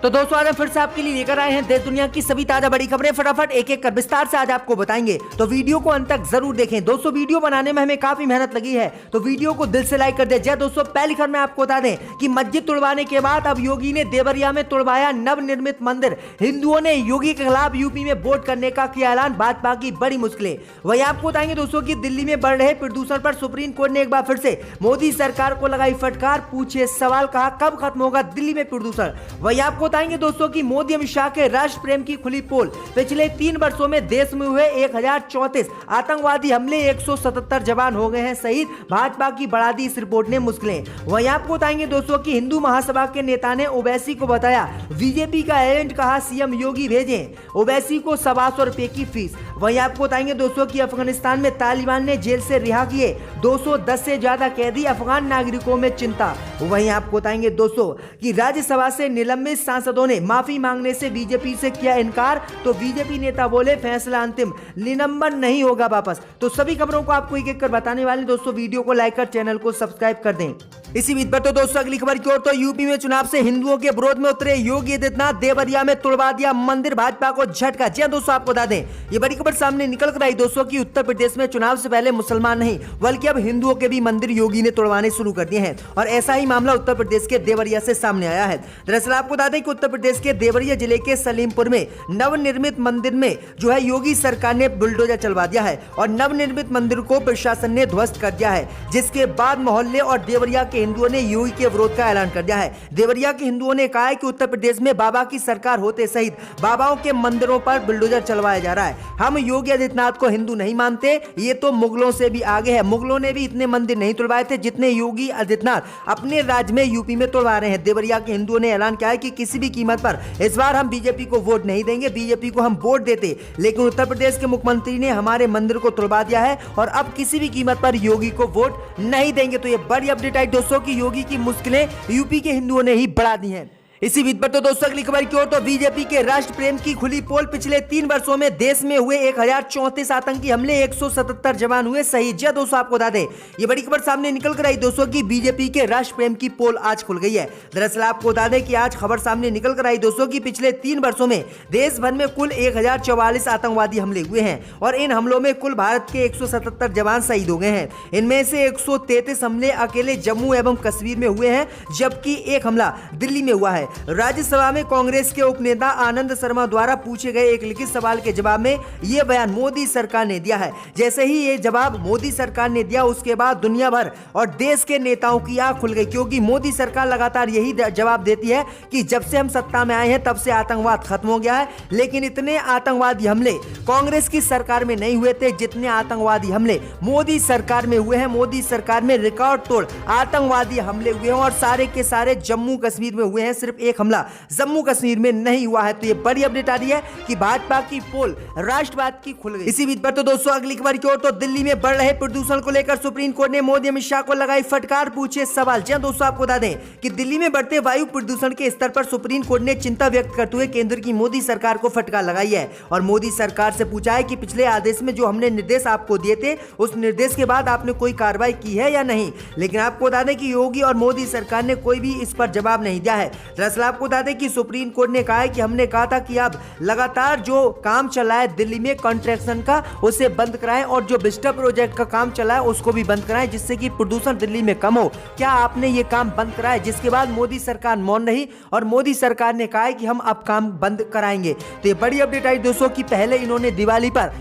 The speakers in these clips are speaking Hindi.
तो दोस्तों आज हम फिर से आपके लिए लेकर आए हैं देश दुनिया की सभी ताजा बड़ी खबरें। फटाफट एक एक कर विस्तार से आज आपको बताएंगे, तो वीडियो को अंत तक जरूर देखें। दोस्तों वीडियो बनाने में हमें काफी मेहनत लगी है, तो वीडियो को दिल से लाइक कर दे। जय दोस्तों, पहली खबर में आपको बता दें कि मस्जिद तोड़वाने के बाद अब योगी ने देवरिया में तोड़वाया नवनिर्मित मंदिर। हिंदुओं ने योगी के खिलाफ यूपी में वोट करने का किया ऐलान, भाजपा की बड़ी मुश्किलें। वही आपको बताएंगे दोस्तों की दिल्ली में बढ़ रहे प्रदूषण पर सुप्रीम कोर्ट ने एक बार फिर से मोदी सरकार को लगाई फटकार, पूछे सवाल, कहा कब खत्म होगा दिल्ली में प्रदूषण। वही आपको बताएंगे दोस्तों की मोदी अमित शाह के राष्ट्र प्रेम की खुली पोल। पिछले 3 वर्षों में देश में हुए 1034 आतंकवादी हमले, 177 जवान हो गए हैं शहीद, भाजपा की बढ़ा दी इस रिपोर्ट ने मुश्किलें। वहीं आपको बताएंगे दोस्तों की हिंदू महासभा के नेता ने ओवैसी को बताया बीजेपी का एजेंट, कहा सीएम योगी भेजें ओवैसी को 125 रुपए की फीस। वहीं आपको बताएंगे दोस्तों की अफगानिस्तान में तालिबान ने जेल से रिहा किए 210 से ज्यादा कैदी, अफगान नागरिकों में चिंता। वहीं आपको बताएंगे दोस्तों कि राज्यसभा से निलंबित सांसदों ने माफी मांगने से बीजेपी से किया इनकार, तो बीजेपी नेता बोले फैसला अंतिम, निलंबन नहीं होगा वापस। तो सभी खबरों को आपको एक एक कर बताने वाले दोस्तों, वीडियो को लाइक कर चैनल को सब्सक्राइब कर दें। इसी बीच पर तो दोस्तों अगली खबर की ओर, तो यूपी में चुनाव से हिंदुओं के विरोध में उतरे योगी आदित्यनाथ, देवरिया में तोड़वा दिया मंदिर, भाजपा को झटका। जी दोस्तों आपको बता दें ये बड़ी खबर सामने निकल कर आई दोस्तों की उत्तर प्रदेश में चुनाव से पहले मुसलमान नहीं बल्कि अब हिंदुओं के भी मंदिर योगी ने तोड़वाने शुरू कर दिए हैं, और ऐसा ही मामला उत्तर प्रदेश के देवरिया से सामने आया है। दरअसल आपको बता दें कि उत्तर प्रदेश के देवरिया जिले के सलीमपुर में नवनिर्मित मंदिर में जो है योगी सरकार ने बुलडोजर चलवा दिया है और नवनिर्मित मंदिर को प्रशासन ने ध्वस्त कर दिया है, जिसके बाद मोहल्ले और देवरिया के हिंदुओं ने योगी के विरोध का ऐलान कर दिया है। देवरिया के हिंदुओं ने कहा है कि उत्तर प्रदेश में बाबा की सरकार होते सहित बाबाओं के मंदिरों पर बुलडोजर चलवाया जा रहा है। हम योगी आदित्यनाथ को हिंदू नहीं मानते, ये तो मुगलों से भी आगे है। मुगलों ने भी इतने मंदिर नहीं तोड़वाए थे जितने योगी आदित्यनाथ अपने राज्य में यूपी में तोड़वा रहे हैं। देवरिया के हिंदुओं ने ऐलान किया है कि किसी भी कीमत पर इस बार हम बीजेपी को वोट नहीं देंगे। बीजेपी को हम वोट देते, लेकिन उत्तर प्रदेश के मुख्यमंत्री ने हमारे मंदिर को तोड़वा दिया है और अब किसी भी कीमत पर योगी को वोट नहीं देंगे। तो ये बड़ी अपडेट आई दोस्तों की योगी की मुश्किलें यूपी के हिंदुओं ने ही बढ़ा दी हैं। इसी बीच पर तो दोस्तों अगली खबर की ओर, तो बीजेपी के राष्ट्र प्रेम की खुली पोल। पिछले 3 वर्षों में देश में हुए 1034 आतंकी हमले, 177 जवान हुए शहीद। जी दोस्तों आपको बता दें ये बड़ी खबर सामने निकल कर आई दोस्तों की बीजेपी के राष्ट्र प्रेम की पोल आज खुल गई है। दरअसल आपको बता दें कि आज खबर सामने निकल कर आई दोस्तों की पिछले 3 वर्षों में देश भर में कुल 1044 आतंकवादी हमले हुए हैं और इन हमलों में कुल भारत के 177 जवान शहीद हो गए हैं। इनमें से 133 हमले अकेले जम्मू एवं कश्मीर में हुए हैं, जबकि एक हमला दिल्ली में हुआ है। राज्यसभा में कांग्रेस के उपनेता आनंद शर्मा द्वारा पूछे गए एक लिखित सवाल के जवाब में यह बयान मोदी सरकार ने दिया है। जैसे ही ये जवाब मोदी सरकार ने दिया, उसके बाद दुनिया भर और देश के नेताओं की आंख खुल गई, क्योंकि मोदी सरकार लगातार यही जवाब देती है कि जब से हम सत्ता में आए हैं तब से आतंकवाद खत्म हो गया है। लेकिन इतने आतंकवादी हमले कांग्रेस की सरकार में नहीं हुए थे जितने आतंकवादी हमले मोदी सरकार में हुए हैं। मोदी सरकार में रिकॉर्ड तोड़ आतंकवादी हमले हुए हैं और सारे के सारे जम्मू कश्मीर में हुए हैं। सिर्फ एक हमला जम्मू कश्मीर में नहीं हुआ है। तो ये बड़ी अपडेट आ रही है कि भाजपा की पोल राष्ट्रवाद की खुल गई। इसी बीच पर तो दोस्तों अगली खबर की ओर, तो दिल्ली में बढ़ रहे प्रदूषण को लेकर सुप्रीम कोर्ट ने मोदी अमित शाह को लगाई फटकार, पूछे सवाल। जी दोस्तों आपको बता दें कि दिल्ली में बढ़ते वायु प्रदूषण के स्तर पर सुप्रीम कोर्ट ने चिंता व्यक्त करते हुए केंद्र की मोदी सरकार को फटकार लगाई है और मोदी सरकार से पूछा है कि पिछले आदेश में जो हमने निर्देश आपको दिए थे उस निर्देश के बाद आपने कोई कार्रवाई की है या नहीं। लेकिन आपको बता दें कि योगी और मोदी सरकार ने कोई भी इस पर जवाब नहीं दिया है। दरअसल आपको बता दें कि सुप्रीम कोर्ट ने कहा है कि हमने कहा था कि अब लगातार जो काम चला है दिल्ली में कंस्ट्रक्शन का उसे बंद कराएं और जो विस्टा प्रोजेक्ट का काम चला है उसको भी बंद कराएं, जिससे कि प्रदूषण दिल्ली में कम हो। क्या आपने ये काम बंद कराए? जिसके बाद मोदी सरकार मौन रही और मोदी सरकार ने कहा है कि हम अब काम बंद कराएंगे। तो ये बड़ी अपडेट आई दोस्तों की पहले इन्होंने दिवाली पर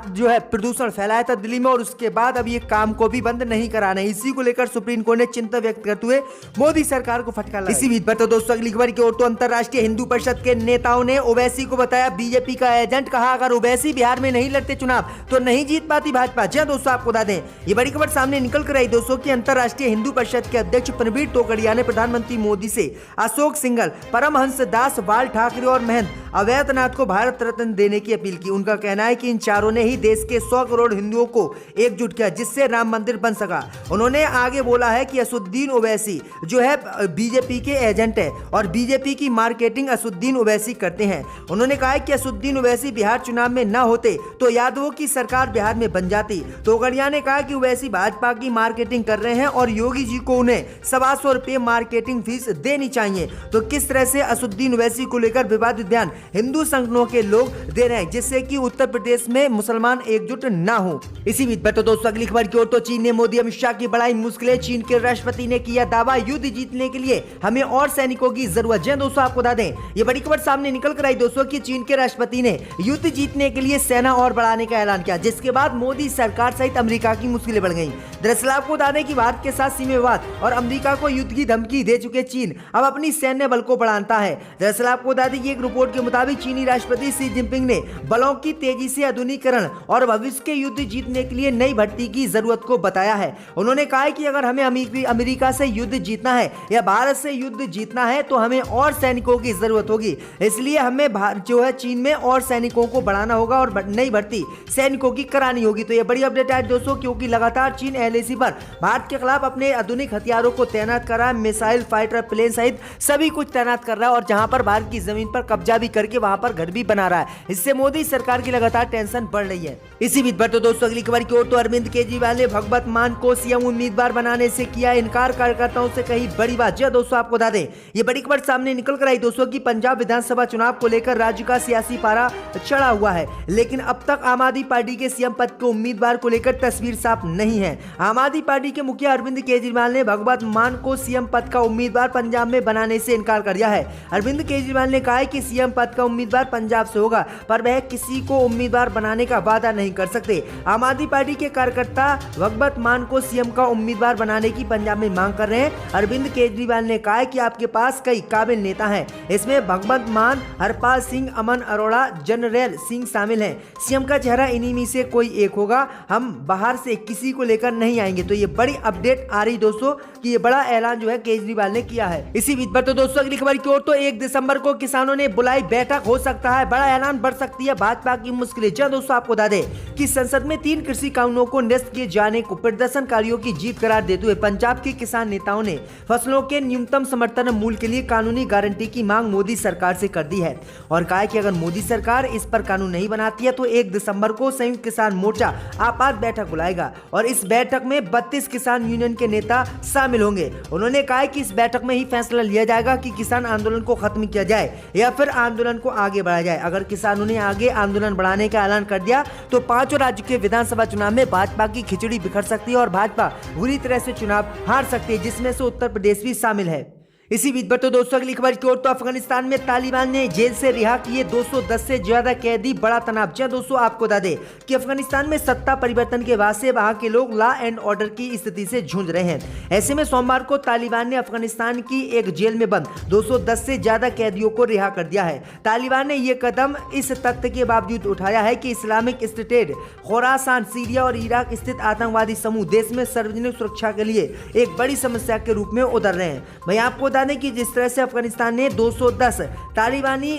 जो है प्रदूषण फैलाया था दिल्ली में और उसके बाद अब ये काम को भी बंद नहीं कराना है। इसी को लेकर सुप्रीम कोर्ट ने चिंता व्यक्त करते हुए मोदी सरकार को फटकार लगाई। इसी बीच पर तो दोस्तों अगली खबर की ओर, तो अंतरराष्ट्रीय हिंदू परिषद के नेताओं ने ओवैसी को बताया बीजेपी का एजेंट, कहा अगर ओवैसी बिहार में नहीं लड़ते चुनाव तो नहीं जीत पाती भाजपा। जी दोस्तों आपको बता दें ये बड़ी खबर सामने निकल कर आई दोस्तों की अंतरराष्ट्रीय हिंदू परिषद के अध्यक्ष प्रवीण तोगड़िया ने प्रधानमंत्री मोदी से अशोक सिंघल, परमहंस दास, बाल ठाकरे और महंत अवैधनाथ को भारत रत्न देने की अपील की। उनका कहना है कि इन चारों ने ही देश के 100 करोड़ हिंदुओं को एकजुट किया जिससे राम मंदिर बन सका। उन्होंने आगे बोला है कि असुद्दीन ओवैसी जो है बीजेपी के एजेंट है और बीजेपी की मार्केटिंग असदुद्दीन ओवैसी करते हैं। उन्होंने कहा कि असदुद्दीन ओवैसी बिहार चुनाव में न होते तो यादवों की सरकार बिहार में बन जाती। तोगड़िया ने कहा कि ओवैसी भाजपा की मार्केटिंग कर रहे हैं और योगी जी को उन्हें 125 रुपए मार्केटिंग फीस देनी चाहिए। तो किस तरह से असदुद्दीन ओवैसी को लेकर विवादित बयान हिंदू संगठनों के लोग दे रहे हैं, जिससे कि उत्तर प्रदेश में मुसलमान एकजुट न हो। इसी बीच पर तो दोस्तों अगली खबर की ओर, तो चीन ने मोदी अमित शाह की बढ़ाई मुश्किलें। चीन के राष्ट्रपति ने किया दावा, युद्ध जीतने के लिए हमें और सैनिकों की जरूरत है। दोस्तों आपको बता दें, ये बड़ी खबर सामने निकल कर आई दोस्तों कि चीन के राष्ट्रपति ने युद्ध जीतने के लिए सेना और बढ़ाने का ऐलान किया, जिसके बाद मोदी सरकार सहित अमेरिका की मुश्किलें बढ़ गई। दरअसल आपको बता दें कि भारत के साथ सीमा विवाद और अमेरिका को युद्ध की धमकी दे चुके चीन अब अपनी सैन्य बल को बढ़ाता है। दरअसल आपको बता दें कि एक रिपोर्ट के मुताबिक चीनी राष्ट्रपति शी जिनपिंग ने बलों की तेजी से आधुनिकीकरण और भविष्य के युद्ध जीतने के लिए नई भर्ती की जरूरत को बताया है। उन्होंने कहा है कि अगर हमें अमेरिका से युद्ध जीतना है या भारत से युद्ध जीतना है तो हमें और सैनिकों की जरूरत होगी, इसलिए हमें जो है चीन में और सैनिकों को बढ़ाना होगा और नई भर्ती सैनिकों की करानी होगी। तो ये बड़ी अपडेट है दोस्तों, क्योंकि लगातार चीन एलएसी पर भारत के खिलाफ अपने आधुनिक हथियारों को तैनात कर रहा है, मिसाइल, फाइटर प्लेन सहित सभी कुछ तैनात कर रहा है और जहां पर भारत की जमीन पर कब्जा भी करके वहां पर घर भी बना रहा है। इससे मोदी सरकार की लगातार टेंशन बढ़ रही है। इसी बीच पर तो दोस्तों अगली खबर की ओर, तो अरविंद केजरीवाल ने भगवत मान को सीएम उम्मीदवार बनाने से किया इनकार, कार्यकर्ताओं से कही बड़ी बात। जी दोस्तों आपको बता दें, ये बड़ी खबर सामने निकल कर आई दोस्तों कि पंजाब विधानसभा चुनाव को लेकर राज्य का सियासी पारा चढ़ा हुआ है, लेकिन अब तक आम आदमी पार्टी के सीएम पद के उम्मीदवार को लेकर तस्वीर साफ नहीं है। आम आदमी पार्टी के मुखिया अरविंद केजरीवाल ने भगवत मान को सीएम पद का उम्मीदवार पंजाब में बनाने से इनकार कर दिया है। अरविंद केजरीवाल ने कहा है कि सीएम पद का उम्मीदवार पंजाब से होगा, पर वह किसी को उम्मीदवार बनाने का वादा नहीं कर सकते। आम आदमी पार्टी के कार्यकर्ता भगवत मान को सीएम का उम्मीदवार बनाने की पंजाब में मांग कर रहे हैं। अरविंद केजरीवाल ने कहा है कि आपके पास कई काबिल नेता हैं, इसमें भगवत मान, हरपाल सिंह, अमन अरोड़ा, जनरल सिंह शामिल हैं। सीएम का चेहरा इन्हीं में से कोई एक होगा, हम बाहर से किसी को लेकर नहीं आएंगे। तो ये बड़ी अपडेट आ रही दोस्तों कि ये बड़ा ऐलान जो है केजरीवाल ने किया है। इसी बीच पर तो दोस्तों अगली खबर की ओर, तो 1 दिसंबर को किसानों ने बुलाई बैठक, हो सकता है बड़ा ऐलान, बढ़ सकती है भाजपा की मुश्किलें। जब दोस्तों आपको बता दें कि संसद में 3 कृषि कानूनों को निरस्त किए जाने को प्रदर्शनकारियों की जीत करार देते हुए पंजाब के किसान नेताओं ने फसलों के न्यूनतम समर्थन मूल्य के लिए कानूनी गारंटी की मांग मोदी सरकार से कर दी है और कहा कि अगर मोदी सरकार इस पर कानून नहीं बनाती है तो 1 दिसंबर को संयुक्त किसान मोर्चा आपात बैठक बुलाएगा और इस बैठक में 32 किसान यूनियन के नेता शामिल होंगे। उन्होंने कहा कि इस बैठक में ही फैसला लिया जाएगा कि किसान आंदोलन को खत्म किया जाए या फिर आंदोलन को आगे बढ़ाया जाए। अगर किसानों ने आगे आंदोलन बढ़ाने का ऐलान कर दिया तो 5 राज्यों के विधानसभा चुनाव में भाजपा की खिचड़ी बिखर सकती है और भाजपा बुरी तरह से चुनाव हार सकती है, जिसमें से उत्तर प्रदेश भी शामिल है। इसी बीच पर तो दोस्तों अगली खबर की ओर, तो अफगानिस्तान में तालिबान ने जेल से रिहा किए 210 से ज्यादा कैदी, बड़ा तनाव। जी दोस्तों आपको बता दें कि अफगानिस्तान में सत्ता परिवर्तन के बाद से वहां के लोग लॉ एंड ऑर्डर की स्थिति से जूझ रहे हैं। ऐसे में सोमवार को तालिबान ने अफगानिस्तान की एक जेल में बंद 210 से ज्यादा कैदियों को रिहा कर दिया है। तालिबान ने यह कदम इस तथ्य के बावजूद उठाया है कि इस्लामिक स्टेट खोरासान, सीरिया और इराक स्थित आतंकवादी समूह देश में सार्वजनिक सुरक्षा के लिए एक बड़ी समस्या के रूप में उतर रहे हैं। मैं आपको बता दें कि जिस तरह से अफगानिस्तान ने 210 तालिबानी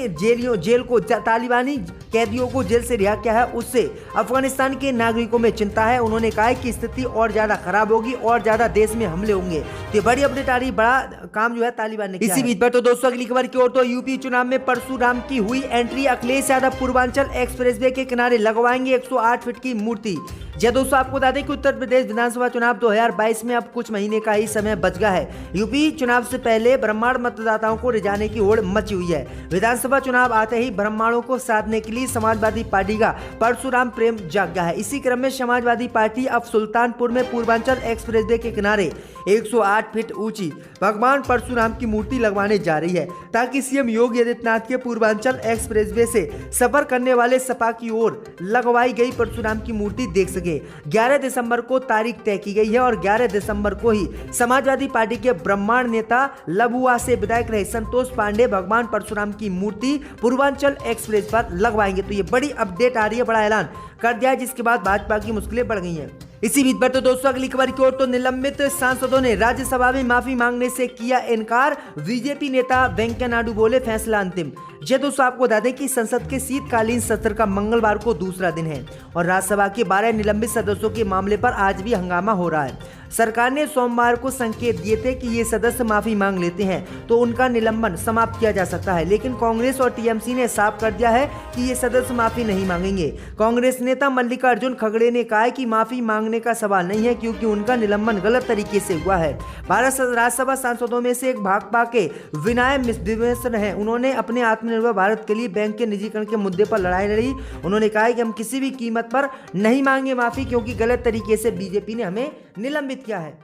तालिबानी कैदियों को जेल से रिहा किया है, उससे अफगानिस्तान के नागरिकों में चिंता है। उन्होंने कहा है कि स्थिति और ज्यादा खराब होगी और ज्यादा देश में हमले होंगे। तो बड़ी अपडेट आ रही, बड़ा काम जो है तालिबान ने किया। इसी बीच पर तो दोस्तों अगली खबर की ओर, तो यूपी चुनाव में परशुराम की हुई एंट्री, अखिलेश यादव पूर्वांचल एक्सप्रेसवे के किनारे लगवाएंगे 108 फीट की मूर्ति। जय दोस्तों आपको बता दें कि उत्तर प्रदेश विधानसभा चुनाव 2022 में अब कुछ महीने का ही समय बच गया है। यूपी चुनाव से पहले ब्रह्मांड मतदाताओं को रिझाने की होड़ मची हुई है। विधानसभा चुनाव आते ही ब्रह्मांडों को साधने के लिए समाजवादी पार्टी का परशुराम प्रेम जाग गया है। इसी क्रम में समाजवादी पार्टी अब सुल्तानपुर में पूर्वांचल एक्सप्रेसवे के किनारे 108 फीट ऊंची भगवान परशुराम की मूर्ति लगवाने जा रही है, ताकि सीएम योगी आदित्यनाथ के पूर्वांचल एक्सप्रेसवे से सफर करने वाले सपा की ओर लगवाई गई परशुराम की मूर्ति देख सके। 11 दिसंबर को तारीख तय की गई है और 11 दिसंबर को ही समाजवादी पार्टी के ब्रह्मांड नेता लबुआ से विधायक रहे संतोष पांडे भगवान परशुराम की मूर्ति पूर्वांचल एक्सप्रेस पर लगवाएंगे। तो ये बड़ी अपडेट आ रही है, बड़ा ऐलान कर दिया, जिसके बाद भाजपा की मुश्किलें बढ़ गई हैं। इसी बीच पर तो दोस्तों अगली खबर की ओर, तो निलंबित सांसदों ने राज्यसभा में माफी मांगने से किया इनकार। बीजेपी नेता वेंकैया नायडू बोले फैसला अंतिम। जी दोस्तों आपको बता दें कि संसद के शीतकालीन सत्र का मंगलवार को दूसरा दिन है और राज्यसभा के 12 निलंबित सदस्यों के मामले पर आज भी हंगामा हो रहा है। सरकार ने सोमवार को संकेत दिए थे कि ये सदस्य माफी मांग लेते हैं तो उनका निलंबन समाप्त किया जा सकता है, लेकिन कांग्रेस और टीएमसी ने साफ कर दिया है कि ये सदस्य माफी नहीं मांगेंगे। कांग्रेस नेता मल्लिकार्जुन खड़गे ने कहा है कि माफी मांगने का सवाल नहीं है क्योंकि उनका निलंबन गलत तरीके से हुआ है। भारत राज्यसभा सांसदों में से एक भाकपा के विनय मिश्र हैं। उन्होंने अपने आत्मनिर्भर भारत के लिए बैंक के निजीकरण के मुद्दे पर लड़ाई लड़ी। उन्होंने कहा है कि हम किसी भी कीमत पर नहीं मांगे माफी क्योंकि गलत तरीके से बीजेपी ने हमें निलंबित किया है।